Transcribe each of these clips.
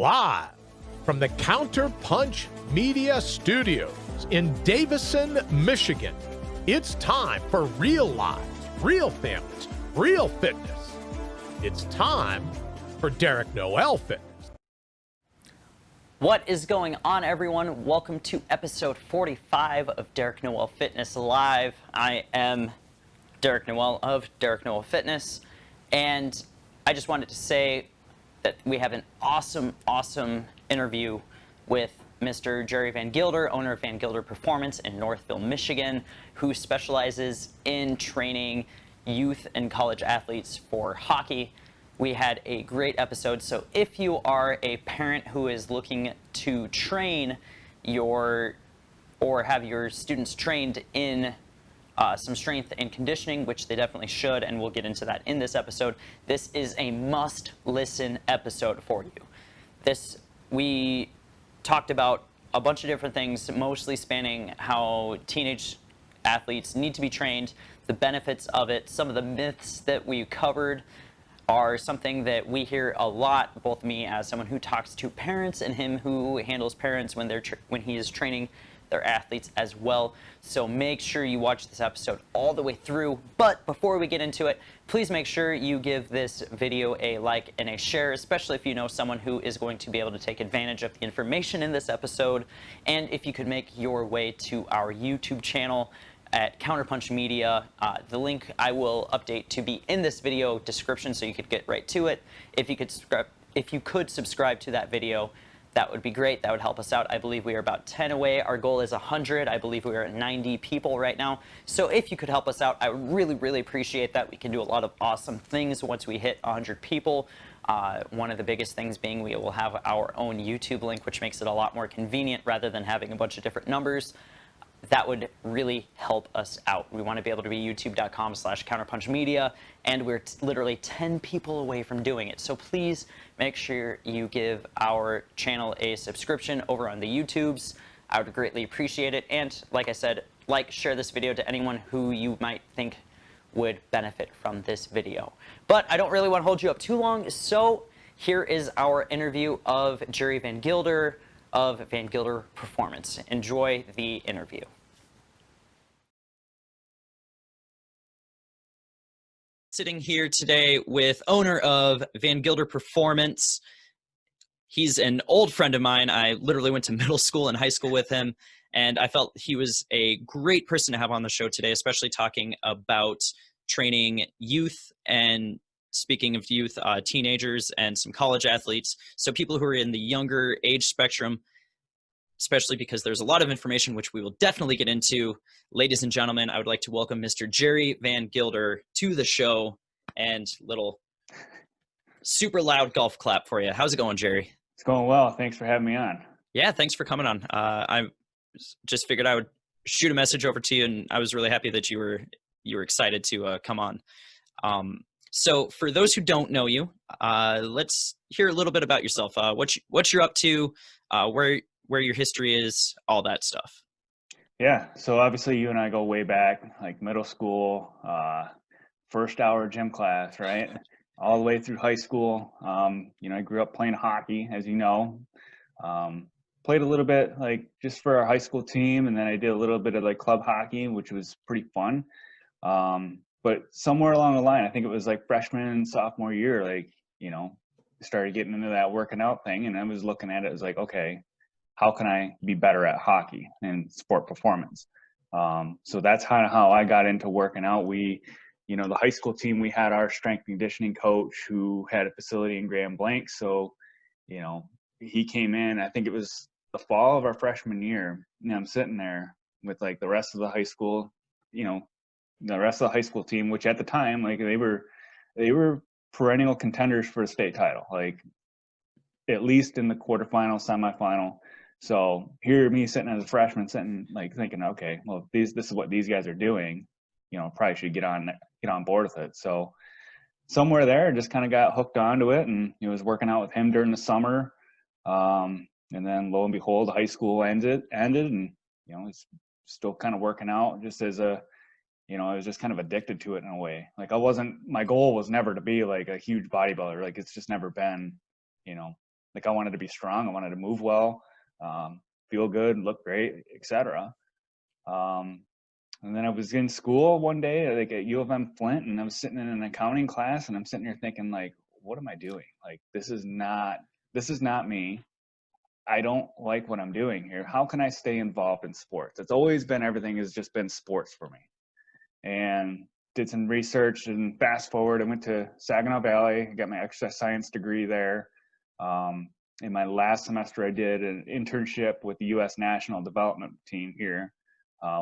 Live from the Counterpunch Media Studios in Davison, Michigan, it's time for real lives, real families, real fitness. It's time for Derek Noel Fitness. What is going on, everyone? Welcome to episode 45 of Derek Noel Fitness Live. I am Derek Noel of Derek Noel Fitness, and I just wanted to say that we have an awesome interview with Mr. Jerry Vangilder, owner of Vangilder Performance in Northville, Michigan, who specializes in training youth and college athletes for hockey. We had a great episode, so if you are a parent who is looking to train or have your students trained in some strength and conditioning, which they definitely should, and we'll get into that in this episode, this is a must-listen episode for you. We talked about a bunch of different things, mostly spanning how teenage athletes need to be trained, the benefits of it. Some of the myths that we covered are something that we hear a lot, both me as someone who talks to parents and him who handles parents when he is training their athletes as well. So make sure you watch this episode all the way through. But before we get into it, please make sure you give this video a like and a share, especially if you know someone who is going to be able to take advantage of the information in this episode. And if you could make your way to our YouTube channel at Counterpunch Media, the link I will update to be in this video description so you could get right to it. If you could subscribe to that video, that would be great. That would help us out. I believe we are about 10 away. Our goal is 100. I believe we are at 90 people right now. So if you could help us out, I would really appreciate that. We can do a lot of awesome things once we hit 100 people. One of the biggest things being we will have our own YouTube link, which makes it a lot more convenient rather than having a bunch of different numbers. That would really help us out. We want to be able to be youtube.com/counterpunchmedia, and we're literally 10 people away from doing it. So please make sure you give our channel a subscription over on the YouTubes. I would greatly appreciate it. And like I said, share this video to anyone who you might think would benefit from this video. But I don't really want to hold you up too long, so here is our interview of Jerry Vangilder of Vangilder Performance. Enjoy the interview. Sitting here today with owner of Vangilder Performance. He's an old friend of mine. I literally went to middle school and high school with him, and I felt he was a great person to have on the show today, especially talking about training youth and speaking of youth, teenagers and some college athletes. So people who are in the younger age spectrum, especially because there's a lot of information which we will definitely get into. Ladies and gentlemen, I would like to welcome Mr. Jerry Vangilder to the show, and little super loud golf clap for you. How's it going, Jerry? It's going well. Thanks for having me on. Yeah, thanks for coming on. I just figured I would shoot a message over to you, and I was really happy that you were excited to come on. So for those who don't know you, let's hear a little bit about yourself. What you're up to, where your history is, all that stuff. Yeah, so obviously you and I go way back, like middle school, first hour gym class, right? All the way through high school. I grew up playing hockey, as you know. Played a little bit like just for our high school team, and then I did a little bit of like club hockey, which was pretty fun. But somewhere along the line, I think it was like freshman, sophomore year, started getting into that working out thing, and I was looking at it as like, okay, how can I be better at hockey and sport performance? So that's kind of how I got into working out. The high school team, we had our strength conditioning coach who had a facility in Grand Blanc. So, he came in, I think it was the fall of our freshman year, and I'm sitting there with like the rest of the high school, the rest of the high school team, which at the time, like they were perennial contenders for a state title, like at least in the quarterfinal, semifinal. So here me sitting as a freshman, thinking, okay, well, this is what these guys are doing, probably should get on board with it. So somewhere there, just kind of got hooked onto it, and was working out with him during the summer. And then lo and behold, high school ended, and it's still kind of working out just as a I was just kind of addicted to it in a way. Like my goal was never to be like a huge bodybuilder. Like it's just never been, Like I wanted to be strong. I wanted to move well, feel good, look great, etc. And then I was in school one day, like at U of M Flint, and I was sitting in an accounting class, and I'm sitting here thinking, like, what am I doing? Like, this is not me. I don't like what I'm doing here. How can I stay involved in sports? It's always been, everything has just been sports for me. And did some research, and fast forward, I went to Saginaw Valley, got my exercise science degree there. In my last semester, I did an internship with the U.S. National Development Team here,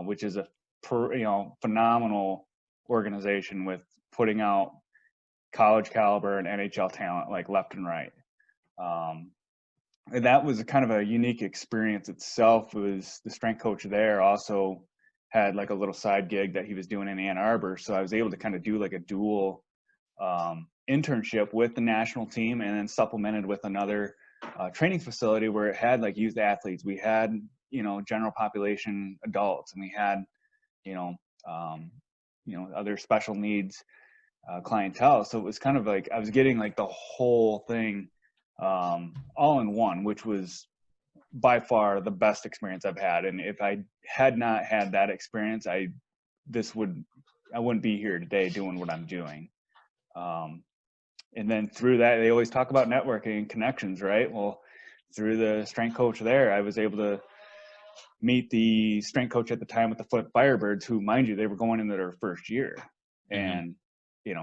which is a phenomenal organization with putting out college caliber and NHL talent like left and right. And that was kind of a unique experience itself. It was the strength coach there also had like a little side gig that he was doing in Ann Arbor. So I was able to kind of do like a dual internship with the national team, and then supplemented with another training facility where it had like youth athletes. We had, general population adults, and we had, other special needs clientele. So it was kind of like I was getting like the whole thing all in one, which was by far the best experience I've had. And if I had not had that experience, I wouldn't be here today doing what I'm doing. And then through that, they always talk about networking and connections, right? Well, through the strength coach there, I was able to meet the strength coach at the time with the Flint Firebirds, who, mind you, they were going into their first year. And,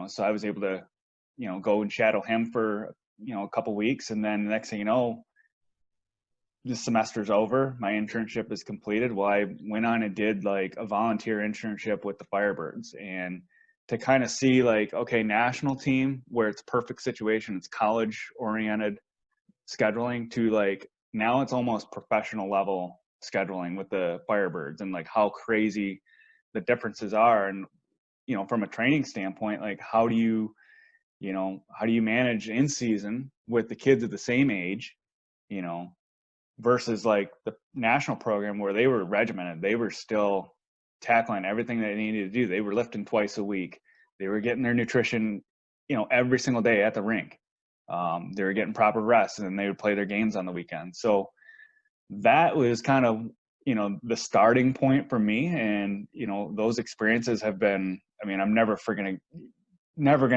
so I was able to, go and shadow him for, a couple weeks. And then the next thing you know, the semester's over, my internship is completed. Well, I went on and did like a volunteer internship with the Firebirds, and to kind of see like, okay, national team where it's perfect situation, it's college oriented scheduling, to like now it's almost professional level scheduling with the Firebirds, and like how crazy the differences are. And, from a training standpoint, like how do you manage in season with the kids at the same age, versus like the national program where they were regimented. They were still tackling everything they needed to do. They were lifting twice a week. They were getting their nutrition, every single day at the rink. They were getting proper rest, and then they would play their games on the weekend. So that was kind of, the starting point for me. And, those experiences have been, I'm never going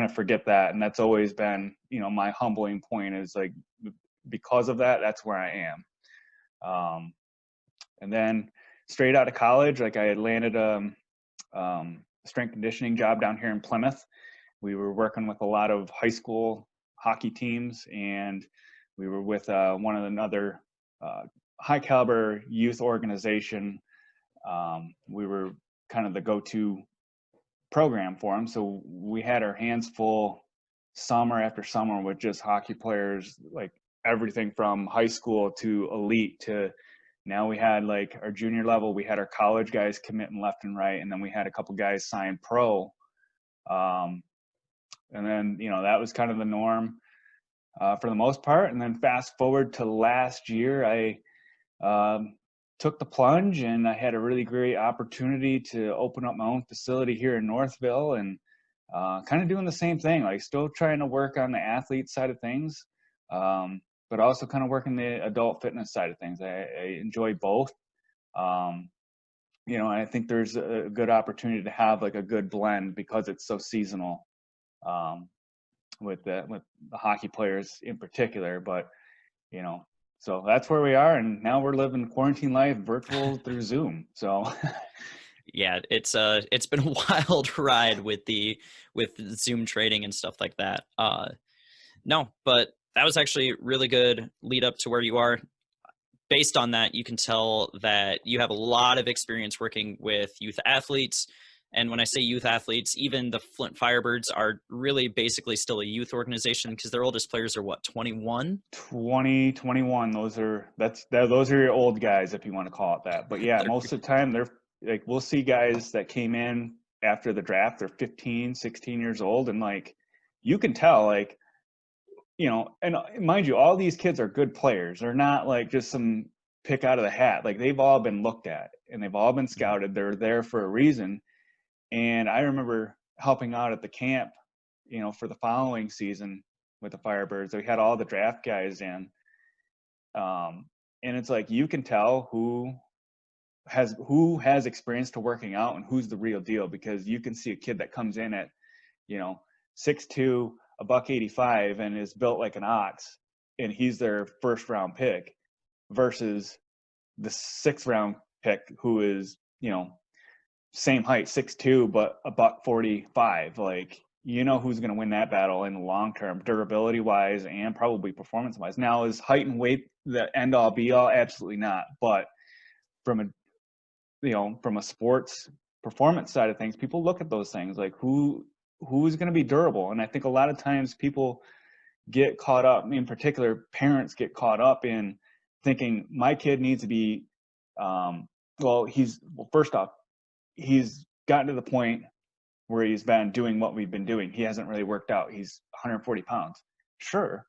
to forget that. And that's always been, my humbling point is like, because of that, that's where I am. And then straight out of college, like I had landed a strength conditioning job down here in Plymouth. We were working with a lot of high school hockey teams, and we were with one of another high caliber youth organization. We were kind of the go-to program for them. So we had our hands full summer after summer with just hockey players, like everything from high school to elite to now we had like our junior level, we had our college guys committing left and right. And then we had a couple guys sign pro. And then, that was kind of the norm for the most part. And then fast forward to last year, I took the plunge, and I had a really great opportunity to open up my own facility here in Northville, and kind of doing the same thing, like still trying to work on the athlete side of things, but also kind of working the adult fitness side of things. I enjoy both. I think there's a good opportunity to have like a good blend because it's so seasonal with the hockey players in particular. But, so that's where we are. And now we're living quarantine life virtual through Zoom. So yeah, it's been a wild ride with Zoom trading and stuff like that. No, but that was actually really good lead up to where you are. Based on that, you can tell that you have a lot of experience working with youth athletes. And when I say youth athletes, even the Flint Firebirds are really basically still a youth organization, because their oldest players are what, 21? 20, 21. Those are your old guys, if you want to call it that. But yeah, most of the time they're like, we'll see guys that came in after the draft, they're 15, 16 years old. And like, you can tell, like, and mind you, all these kids are good players. They're not like just some pick out of the hat. Like they've all been looked at and they've all been scouted. They're there for a reason. And I remember helping out at the camp, for the following season with the Firebirds. We had all the draft guys in, And it's like, you can tell who has experience to working out and who's the real deal, because you can see a kid that comes in at, 6'2", $185, and is built like an ox, and he's their first round pick, versus the 6th round pick who is, same height, 6'2", but $145. Like, who's going to win that battle in the long term, durability wise and probably performance wise. Now, is height and weight the end all be all? Absolutely not. But from a sports performance side of things, people look at those things like who's going to be durable. And I think a lot of times people get caught up, in particular parents get caught up in thinking my kid needs to be first off, he's gotten to the point where he's been doing what we've been doing. He hasn't really worked out. He's 140 pounds. Sure,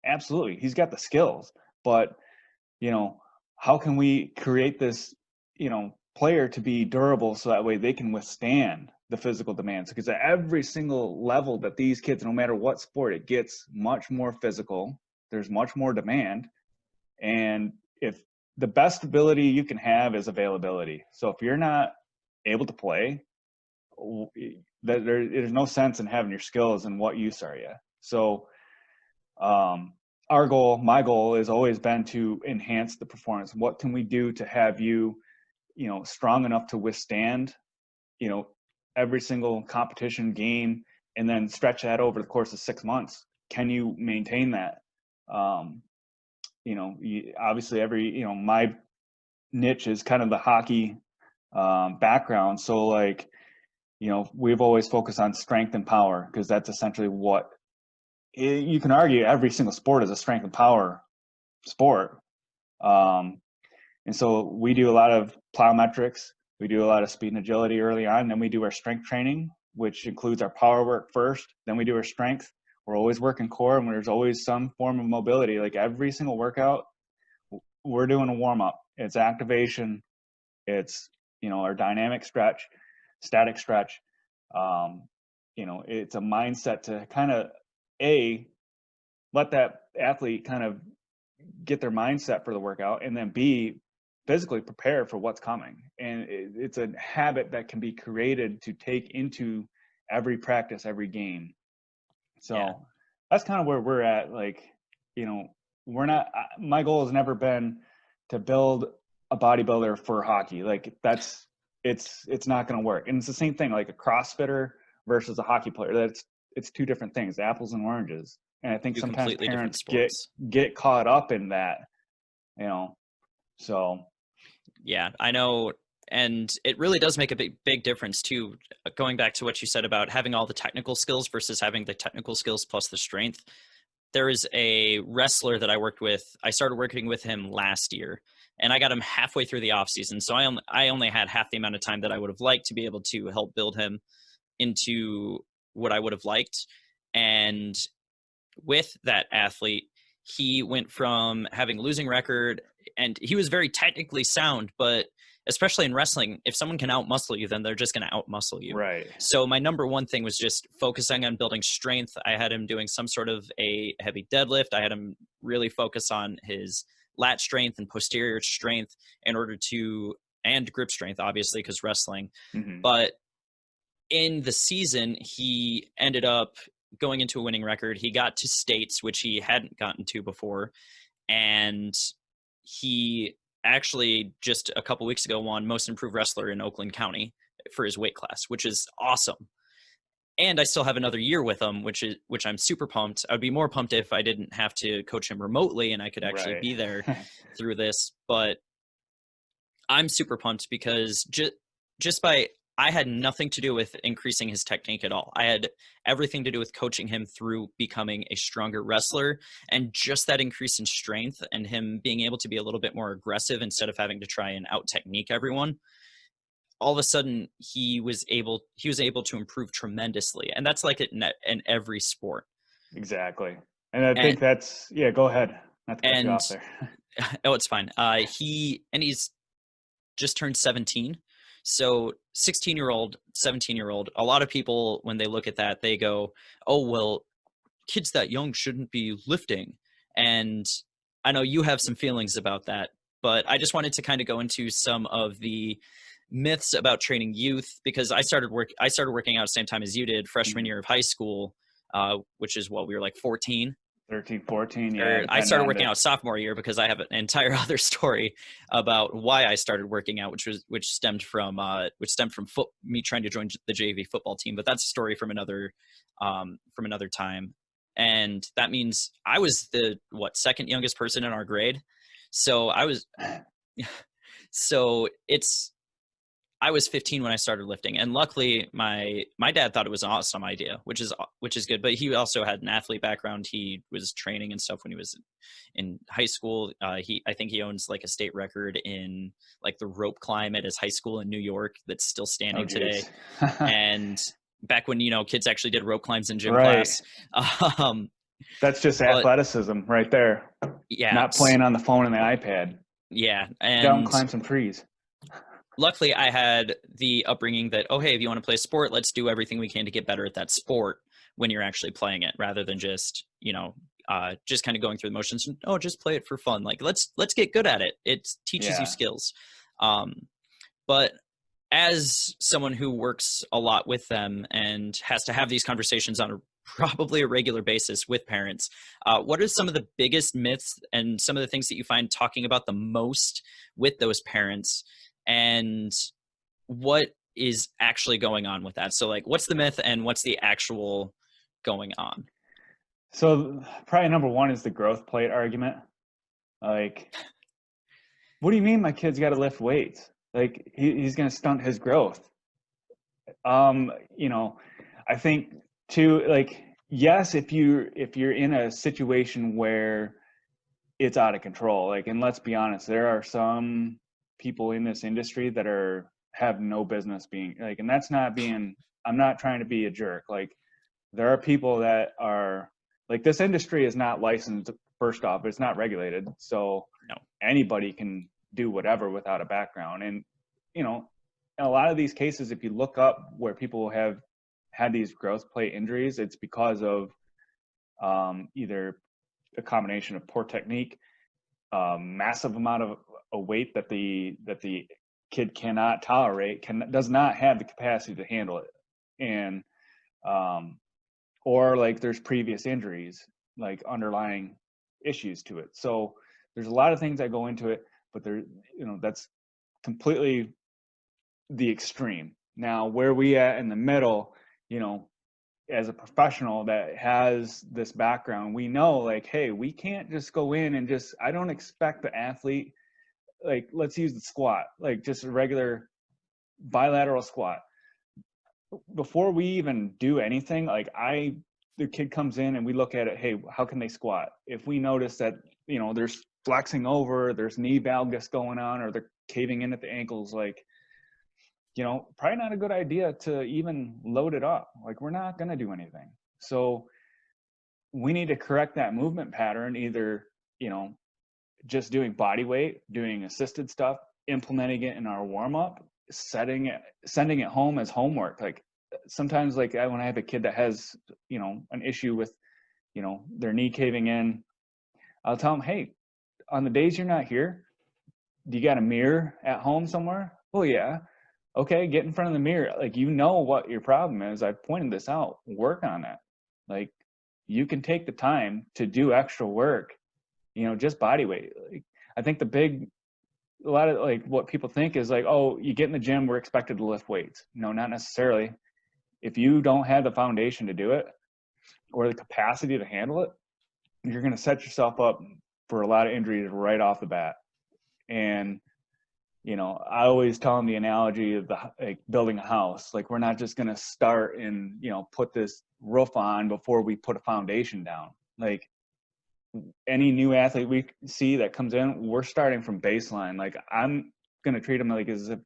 absolutely, he's got the skills, but how can we create this player to be durable so that way they can withstand the physical demands? Because at every single level that these kids, no matter what sport, it gets much more physical. There's much more demand. And if the best ability you can have is availability. So if you're not able to play, there's no sense in having your skills and what use are you. So my goal has always been to enhance the performance. What can we do to have you strong enough to withstand every single competition game, and then stretch that over the course of 6 months? Can you maintain that? Obviously my niche is kind of the hockey background. So like, we've always focused on strength and power, because that's essentially what you can argue every single sport is a strength and power sport. And so we do a lot of plyometrics. We do a lot of speed and agility early on. Then we do our strength training, which includes our power work first. Then we do our strength. We're always working core, and there's always some form of mobility. Like every single workout, we're doing a warm up. It's activation. It's, our dynamic stretch, static stretch. It's a mindset to kind of let that athlete kind of get their mindset for the workout, and then B, physically prepare for what's coming. And it's a habit that can be created to take into every practice, every game. So that's kind of where we're at. Like, my goal has never been to build a bodybuilder for hockey. Like it's not going to work. And it's the same thing, like a CrossFitter versus a hockey player. It's two different things, apples and oranges. And I think sometimes parents get caught up in that, so. Yeah, I know. And it really does make a big difference too, going back to what you said about having all the technical skills versus having the technical skills plus the strength. There is a wrestler that I worked with. I started working with him last year, and I got him halfway through the off season. So I only had half the amount of time that I would have liked to be able to help build him into what I would have liked. And with that athlete, he went from having a losing record, and he was very technically sound, but especially in wrestling, if someone can out-muscle you, then they're just going to out-muscle you. Right. So my number one thing was just focusing on building strength. I had him doing some sort of a heavy deadlift. I had him really focus on his lat strength and posterior strength and grip strength, obviously, because wrestling. Mm-hmm. But in the season, he ended up going into a winning record. He got to states, which he hadn't gotten to before. And he actually just a couple weeks ago won Most Improved Wrestler in Oakland County for his weight class, which is awesome. And I still have another year with him, which I'm super pumped. I would be more pumped if I didn't have to coach him remotely and I could actually be there through this. But I'm super pumped because I had nothing to do with increasing his technique at all. I had everything to do with coaching him through becoming a stronger wrestler, and just that increase in strength and him being able to be a little bit more aggressive instead of having to try and out technique everyone. All of a sudden he was able to improve tremendously. And that's like in every sport. Exactly. And I think go ahead. Not to cut you off there. Oh, it's fine. He's just turned 17. So 16-year-old, 17-year-old, a lot of people, when they look at that, they go, oh, well, kids that young shouldn't be lifting. And I know you have some feelings about that, but I just wanted to kind of go into some of the myths about training youth, because I started working out at the same time as you did, freshman year of high school, which is what we were like 14. 13, 14, yeah. Or I Depending started on working out sophomore year because I have an entire other story about why I started working out, which stemmed from me trying to join the JV football team. But that's a story from another time. And that means I was the second youngest person in our grade. So I was 15 when I started lifting, and luckily my dad thought it was an awesome idea, which is good. But he also had an athlete background. He was training and stuff when he was in high school. I think he owns like a state record in like the rope climb at his high school in New York that's still standing today. And back when kids actually did rope climbs in gym class. That's just athleticism right there. Yeah, not playing on the phone and the iPad. Yeah, and down, climb some trees. Luckily, I had the upbringing that, hey, if you want to play a sport, let's do everything we can to get better at that sport when you're actually playing it, rather than just, just kind of going through the motions. Just play it for fun. Like, let's get good at it. It teaches you skills. But as someone who works a lot with them and has to have these conversations on probably a regular basis with parents, what are some of the biggest myths and some of the things that you find talking about the most with those parents? And what is actually going on with that? So like, what's the myth and what's the actual going on? So probably number one is the growth plate argument. Like, what do you mean my kid's got to lift weights? Like he's going to stunt his growth. I think too, like, yes, if you're in a situation where it's out of control, like, and let's be honest, there are some people in this industry that have no business being like, and that's not being, I'm not trying to be a jerk. Like, there are people that are like, this industry is not licensed. First off, it's not regulated. So anybody can do whatever without a background. And, in a lot of these cases, if you look up where people have had these growth plate injuries, it's because of either a combination of poor technique, massive amount of a weight that the kid cannot tolerate, does not have the capacity to handle it, and or like there's previous injuries, like underlying issues to it. So there's a lot of things that go into it, but that's completely the extreme. Now where we at in the middle, as a professional that has this background, we know, like, hey, we can't just go in and I don't expect the athlete, like, let's use the squat, like just a regular bilateral squat. Before we even do anything, like the kid comes in and we look at it, hey, how can they squat? If we notice that, there's flexing over, there's knee valgus going on, or they're caving in at the ankles, like, probably not a good idea to even load it up. Like, we're not going to do anything. So we need to correct that movement pattern, either, just doing body weight, doing assisted stuff, implementing it in our warm up, sending it home as homework. Like, sometimes, like, when I have a kid that has, an issue with, their knee caving in, I'll tell them, hey, on the days you're not here, do you got a mirror at home somewhere? Oh yeah. Okay, get in front of the mirror. Like, what your problem is. I've pointed this out. Work on it. Like, you can take the time to do extra work, just body weight. Like, I think a lot of, like, what people think is like, oh, you get in the gym, we're expected to lift weights. No, not necessarily. If you don't have the foundation to do it or the capacity to handle it, you're going to set yourself up for a lot of injuries right off the bat. And I always tell them the analogy of building a house. Like, we're not just going to start and, put this roof on before we put a foundation down. Like, any new athlete we see that comes in, we're starting from baseline. Like, I'm going to treat them like as if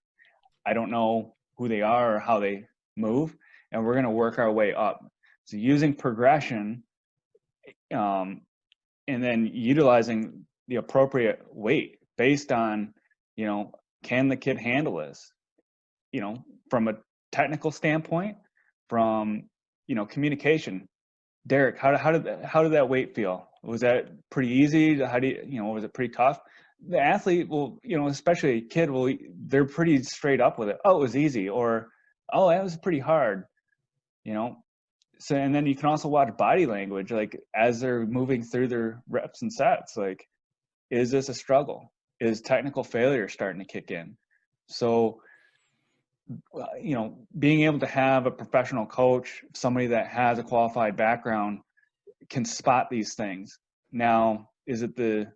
I don't know who they are or how they move, and we're going to work our way up. So using progression, and then utilizing the appropriate weight based on, can the kid handle this? From a technical standpoint, from, communication. Derek, how did that weight feel? Was that pretty easy? How do was it pretty tough? The athlete will, especially a kid they're pretty straight up with it. Oh, it was easy, or, oh, that was pretty hard, So, and then you can also watch body language, like as they're moving through their reps and sets, like, is this a struggle? Is technical failure starting to kick in? So, being able to have a professional coach, somebody that has a qualified background, can spot these things. Now, is it the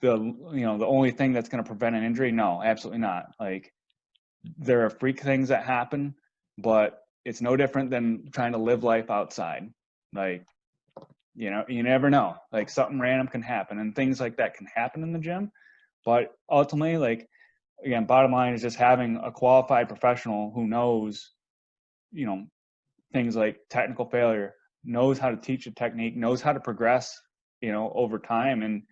only thing that's going to prevent an injury? No, absolutely not. Like, there are freak things that happen, but it's no different than trying to live life outside. Like, you never know. Like, something random can happen, and things like that can happen in the gym. But ultimately, like, again, bottom line is just having a qualified professional who knows, things like technical failure, knows how to teach a technique, knows how to progress, over time. And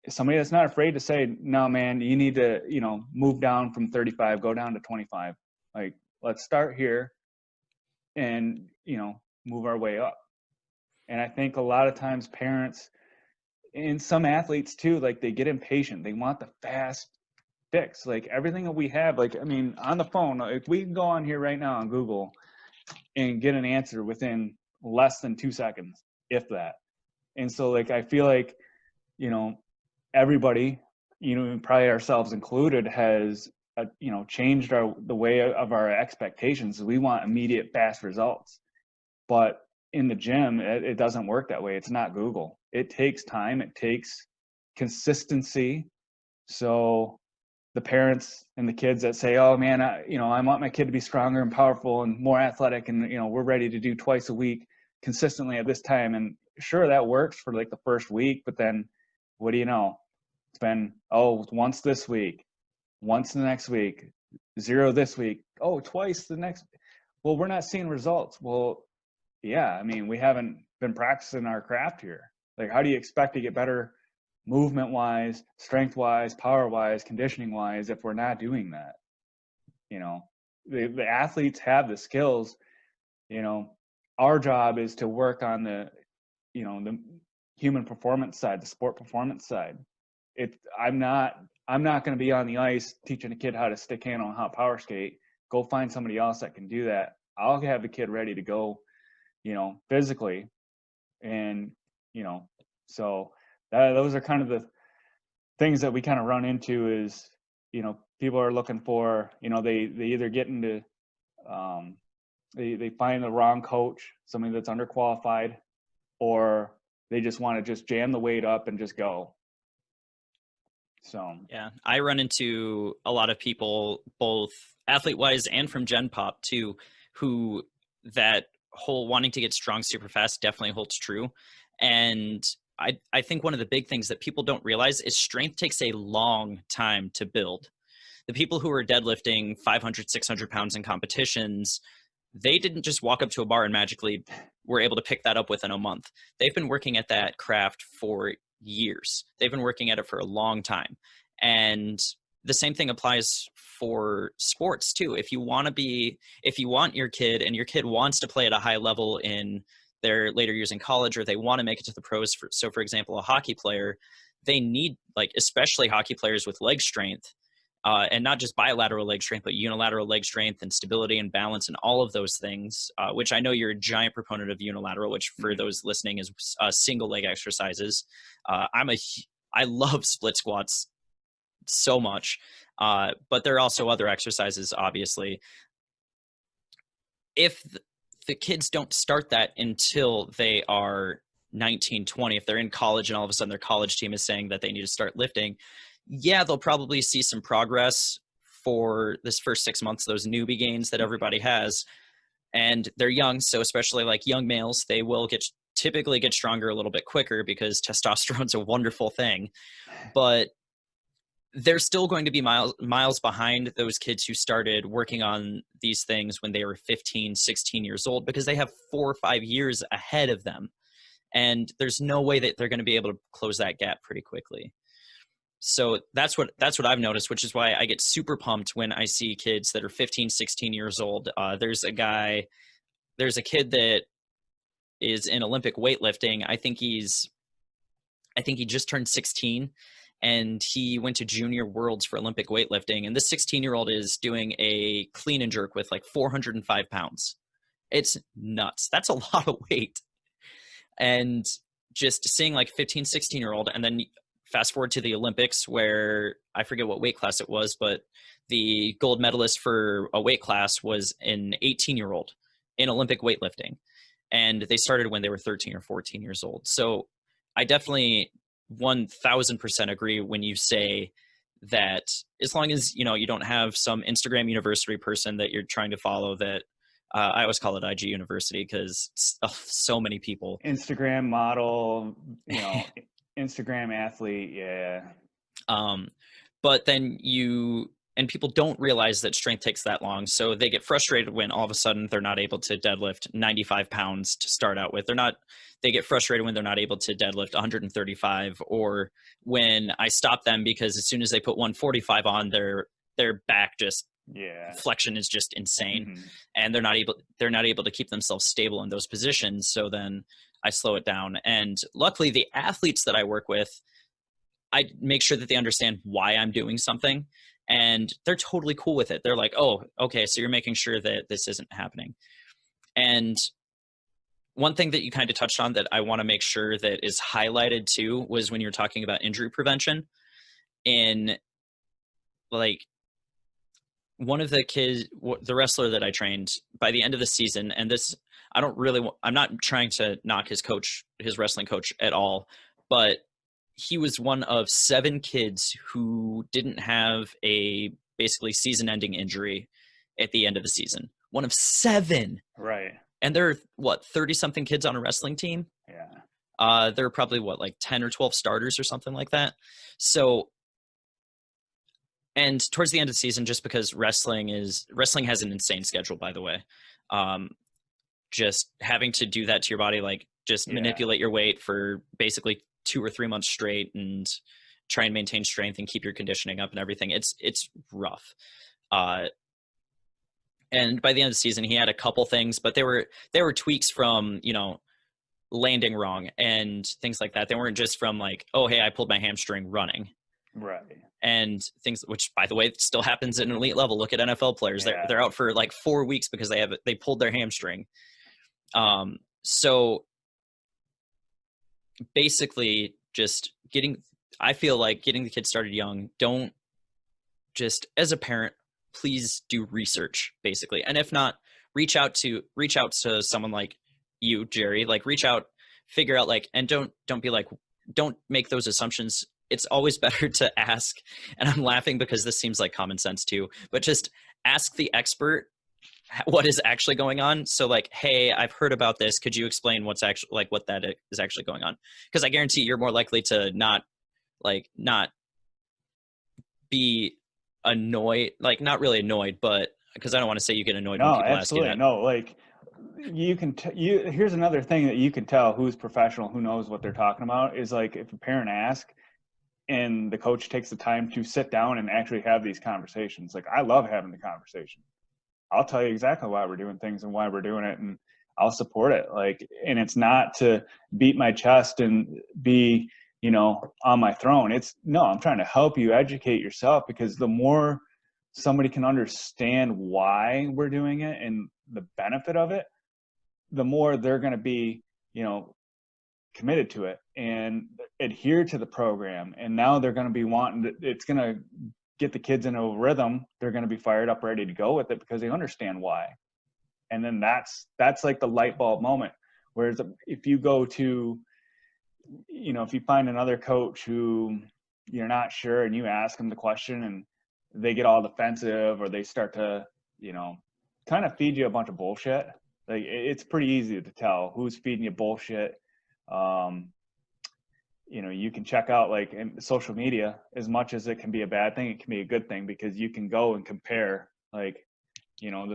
somebody that's not afraid to say, no, man, you need to, move down from 35, go down to 25. Like, let's start here and, move our way up. And I think a lot of times parents and some athletes too, like, they get impatient. They want the fast fix. Like, everything that we have, like, I mean, on the phone, if we can go on here right now on Google and get an answer within less than 2 seconds, if that. And so, like, I feel like, everybody, probably ourselves included, has, changed the way of our expectations. We want immediate, fast results. But in the gym, it doesn't work that way. It's not Google. It takes time. It takes consistency. So the parents and the kids that say, oh man, I want my kid to be stronger and powerful and more athletic, and we're ready to do twice a week consistently at this time. And sure, that works for like the first week, but then what do you know? It's been, once this week, once the next week, 0 this week, twice the next. Well, we're not seeing results. Well, yeah, I mean, we haven't been practicing our craft here. Like, how do you expect to get better movement wise, strength wise, power wise, conditioning wise, if we're not doing that? The athletes have the skills. Our job is to work on the human performance side, the sport performance side. I'm not going to be on the ice teaching a kid how to stick handle and how to power skate. Go find somebody else that can do that. I'll have the kid ready to go, physically. And, so those are kind of the things that we kind of run into is, people are looking for, they either get into, they find the wrong coach, somebody that's underqualified, or they just want to just jam the weight up and just go. So yeah, I run into a lot of people, both athlete wise and from Gen Pop too, who that whole wanting to get strong super fast definitely holds true. And I think one of the big things that people don't realize is strength takes a long time to build. The people who are deadlifting 500, 600 pounds in competitions, they didn't just walk up to a bar and magically were able to pick that up within a month. They've been working at that craft for years. They've been working at it for a long time. And the same thing applies for sports too. If you want your kid and your kid wants to play at a high level in their later years in college, or they want to make it to the pros. So for example, a hockey player, they need, like, especially hockey players with leg strength, and not just bilateral leg strength, but unilateral leg strength and stability and balance and all of those things, which I know you're a giant proponent of unilateral, which for those listening is single leg exercises. I love split squats so much, but there are also other exercises, obviously. If the kids don't start that until they are 19, 20, if they're in college and all of a sudden their college team is saying that they need to start lifting, yeah, they'll probably see some progress for this first 6 months, those newbie gains that everybody has. And they're young, so especially like young males, they will typically get stronger a little bit quicker because testosterone's a wonderful thing. But they're still going to be miles behind those kids who started working on these things when they were 15, 16 years old, because they have 4 or 5 years ahead of them. And there's no way that they're going to be able to close that gap pretty quickly. So that's what I've noticed, which is why I get super pumped when I see kids that are 15, 16 years old. There's a kid that is in Olympic weightlifting. I think he just turned 16, and he went to junior worlds for Olympic weightlifting. And this 16-year-old is doing a clean and jerk with like 405 pounds. It's nuts. That's a lot of weight. And just seeing like 15, 16-year-old, and then fast forward to the Olympics, where I forget what weight class it was, but the gold medalist for a weight class was an 18-year-old in Olympic weightlifting. And they started when they were 13 or 14 years old. So I definitely 1000% agree when you say that as long as, you know, you don't have some Instagram university person that you're trying to follow that, I always call it IG University because so many people. Instagram model, you know, Instagram athlete, yeah. But then people don't realize that strength takes that long. So they get frustrated when all of a sudden they're not able to deadlift 95 pounds to start out with. They get frustrated when they're not able to deadlift 135, or when I stop them because as soon as they put 145 on, their back just flexion is just insane, and they're not able to keep themselves stable in those positions. So then I slow it down. And luckily the athletes that I work with, I make sure that they understand why I'm doing something, and they're totally cool with it. They're like, oh, okay, so you're making sure that this isn't happening. And one thing that you kind of touched on that I want to make sure that is highlighted too was when you're talking about injury prevention. In like one of the kids, the wrestler that I trained, by the end of the season, and this, I'm not trying to knock his wrestling coach at all, but he was one of 7 kids who didn't have a basically season-ending injury at the end of the season. One of 7. Right. And there are, 30-something kids on a wrestling team? Yeah. There are probably, 10 or 12 starters or something like that. So, and towards the end of the season, just because wrestling has an insane schedule, by the way. Just having to do that to your body, manipulate your weight for basically 2 or 3 months straight and try and maintain strength and keep your conditioning up and everything. It's rough. And by the end of the season, he had a couple things, but they were tweaks from, landing wrong and things like that. They weren't just from like, oh, hey, I pulled my hamstring running. Right. And things, which by the way, still happens at an elite level. Look at NFL players. Yeah. They're out for like 4 weeks because they pulled their hamstring. So basically I feel like getting the kids started young. Don't just, as a parent, please do research basically. And if not, reach out to someone like you, Jerry, reach out, figure out and don't make those assumptions. It's always better to ask. And I'm laughing because this seems like common sense too, but just ask the expert what is actually going on. So hey, I've heard about this. Could you explain what's actually what that is actually going on? Because I guarantee you're more likely to not be annoyed, not really annoyed, but because I don't want to say you get annoyed when people ask you that. No, you can here's another thing that you can tell who's professional, who knows what they're talking about, is if a parent asks and the coach takes the time to sit down and actually have these conversations. I love having the conversation. I'll tell you exactly why we're doing things and why we're doing it, and I'll support it. And it's not to beat my chest and be, on my throne. I'm trying to help you educate yourself, because the more somebody can understand why we're doing it and the benefit of it, the more they're going to be, committed to it and adhere to the program. And now they're going to be it's going to get the kids into a rhythm. They're going to be fired up, ready to go with it because they understand why. And then that's the light bulb moment. Whereas if you go to, if you find another coach who you're not sure and you ask them the question and they get all defensive, or they start to, kind of feed you a bunch of bullshit. It's pretty easy to tell who's feeding you bullshit. You can check out in social media, as much as it can be a bad thing, it can be a good thing, because you can go and compare the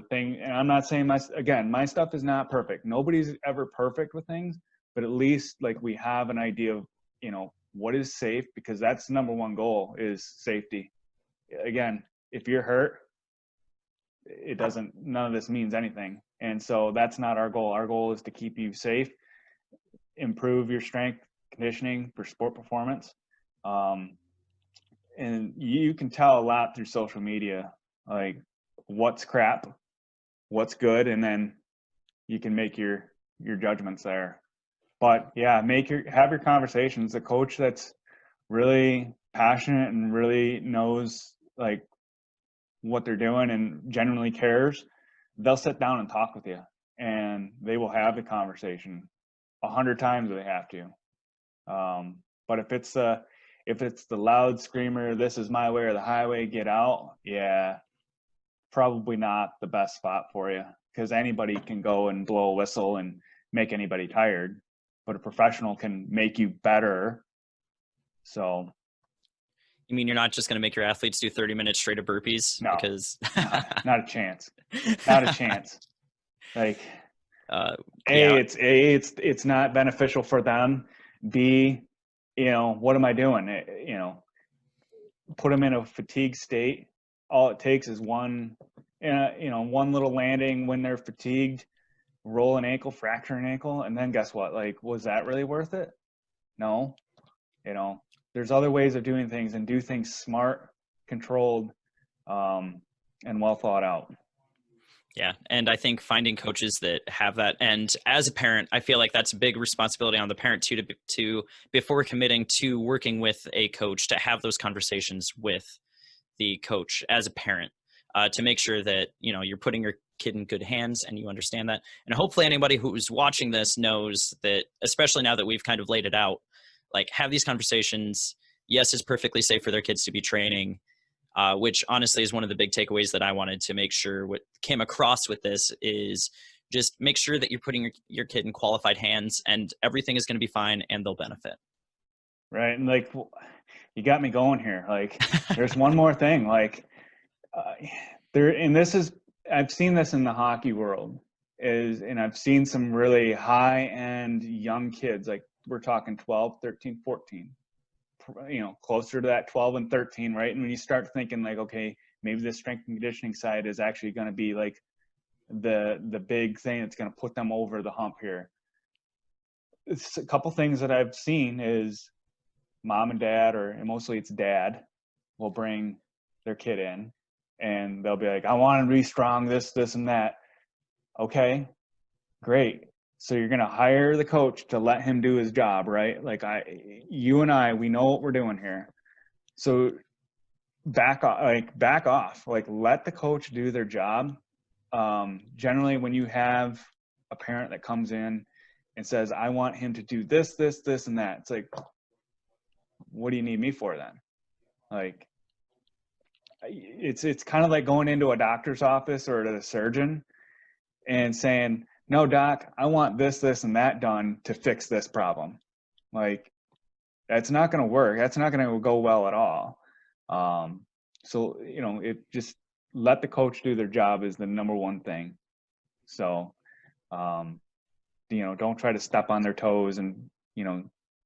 thing. And I'm not saying my stuff is not perfect. Nobody's ever perfect with things, but at least we have an idea of, what is safe, because that's the number one goal, is safety. Again, if you're hurt, none of this means anything. And so that's not our goal. Our goal is to keep you safe. improve your strength conditioning for sport performance. And you can tell a lot through social media, like what's crap, what's good, and then you can make your judgments there. But yeah, have your conversations. The coach that's really passionate and really knows like what they're doing and genuinely cares, they'll sit down and talk with you, and they will have the conversation 100 times if they have to. But if it's the loud screamer, this is my way or the highway, get out, yeah, probably not the best spot for you, because anybody can go and blow a whistle and make anybody tired, but a professional can make you better. So You mean you're not just going to make your athletes do 30 minutes straight of burpees? no, Because not a chance. Not a chance. Like, yeah. it's not beneficial for them. B, what am I doing? Put them in a fatigue state. All it takes is one little landing when they're fatigued, roll an ankle, fracture an ankle, and then guess what? Like, was that really worth it? No. There's other ways of doing things, and do things smart, controlled, and well thought out. Yeah. And I think finding coaches that have that. And as a parent, I feel like that's a big responsibility on the parent too, to before committing to working with a coach, to have those conversations with the coach as a parent, to make sure that, you're putting your kid in good hands and you understand that. And hopefully anybody who's watching this knows that, especially now that we've kind of laid it out, like, have these conversations. Yes, it's perfectly safe for their kids to be training, which honestly is one of the big takeaways that I wanted to make sure what came across with this is just make sure that you're putting your kid in qualified hands, and everything is going to be fine and they'll benefit. Right. And like, you got me going here. Like, there's one more thing, like, I've seen this in the hockey world and I've seen some really high end young kids, like we're talking 12, 13, 14, closer to that 12 and 13, right? And when you start thinking like, okay, maybe the strength and conditioning side is actually going to be like the big thing that's going to put them over the hump here. It's a couple things that I've seen is mom and dad, and mostly it's dad, will bring their kid in and they'll be like, I want him to be strong, this, and that. Okay, great. So you're going to hire the coach to let him do his job, right? Like you and I, we know what we're doing here. So back off, like let the coach do their job. Generally when you have a parent that comes in and says, I want him to do this, and that, it's like, what do you need me for then? Like, it's kind of like going into a doctor's office or to the surgeon and saying, no, doc, I want this, and that done to fix this problem. Like, that's not going to work. That's not going to go well at all. So, it just let the coach do their job is the number one thing. So, don't try to step on their toes and,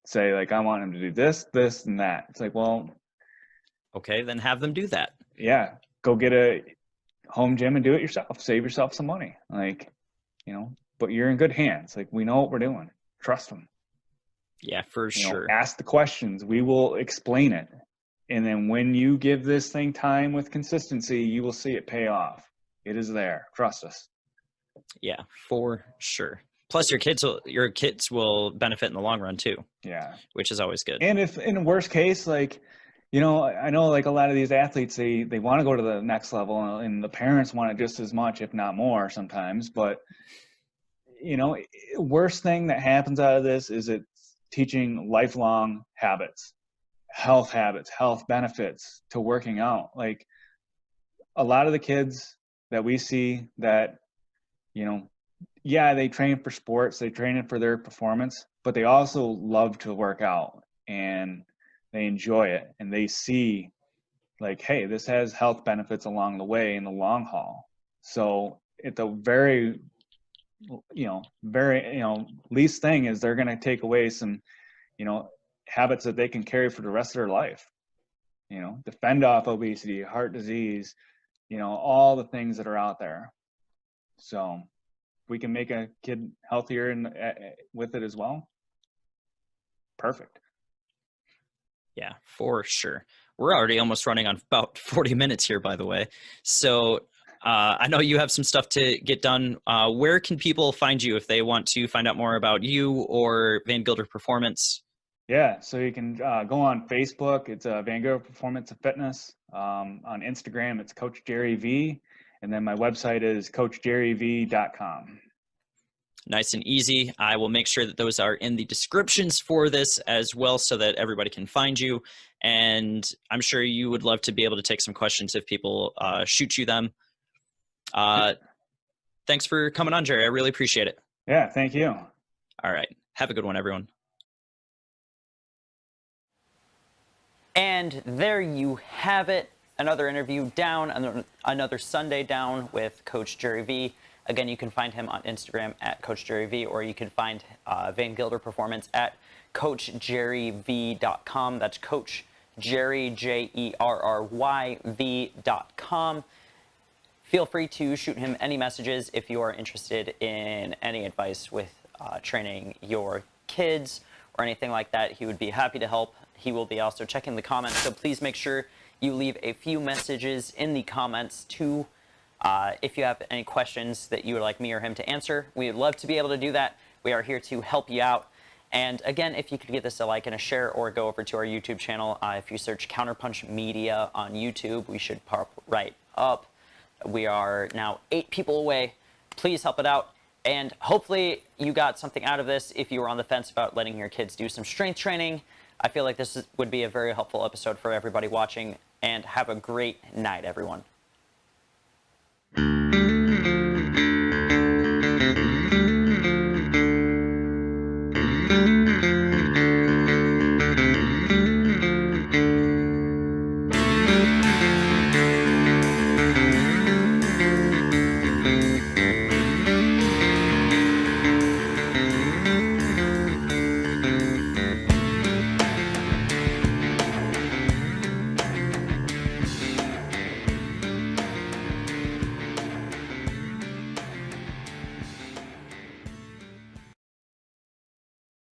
say like, I want him to do this, and that. It's like, well, okay, then have them do that. Yeah. Go get a home gym and do it yourself. Save yourself some money. Like, but you're in good hands. Like, we know what we're doing. Trust them. Yeah, for sure. Ask the questions. We will explain it. And then when you give this thing time with consistency, you will see it pay off. It is there. Trust us. Yeah, for sure. Plus your kids will benefit in the long run too. Yeah. Which is always good. And if in the worst case, like, I know like a lot of these athletes, they want to go to the next level, and the parents want it just as much, if not more sometimes. But, worst thing that happens out of this is it's teaching lifelong habits, health benefits to working out. Like, a lot of the kids that we see that, they train for sports, they train it for their performance, but they also love to work out and they enjoy it, and they see like, hey, this has health benefits along the way in the long haul. So at the very least thing is they're going to take away some, habits that they can carry for the rest of their life, defend off obesity, heart disease, all the things that are out there. So we can make a kid healthier with it as well. perfect. Yeah, for sure. We're already almost running on about 40 minutes here, by the way. So I know you have some stuff to get done. Where can people find you if they want to find out more about you or Vangilder Performance? Yeah, so you can go on Facebook. It's Vangilder Performance and Fitness. On Instagram, it's Coach Jerry V. And then my website is coachjerryv.com. Nice and easy. I will make sure that those are in the descriptions for this as well so that everybody can find you. And I'm sure you would love to be able to take some questions if people shoot you them. Thanks for coming on, Jerry. I really appreciate it. Yeah, thank you. All right. Have a good one, everyone. And there you have it. Another interview down, another Sunday down with Coach Jerry V. Again, you can find him on Instagram at Coach Jerry V, or you can find Vangilder Performance at CoachJerryV.com. That's Coach Jerry, JerryV.com. Feel free to shoot him any messages if you are interested in any advice with training your kids or anything like that. He would be happy to help. He will be also checking the comments, so please make sure you leave a few messages in the comments to if you have any questions that you would like me or him to answer. We would love to be able to do that. We are here to help you out. And again, if you could give this a like and a share, or go over to our YouTube channel. If you search Counterpunch Media on YouTube, we should pop right up. We are now 8 people away. Please help it out. And hopefully you got something out of this. If you were on the fence about letting your kids do some strength training, I feel like this would be a very helpful episode for everybody watching. And have a great night, everyone.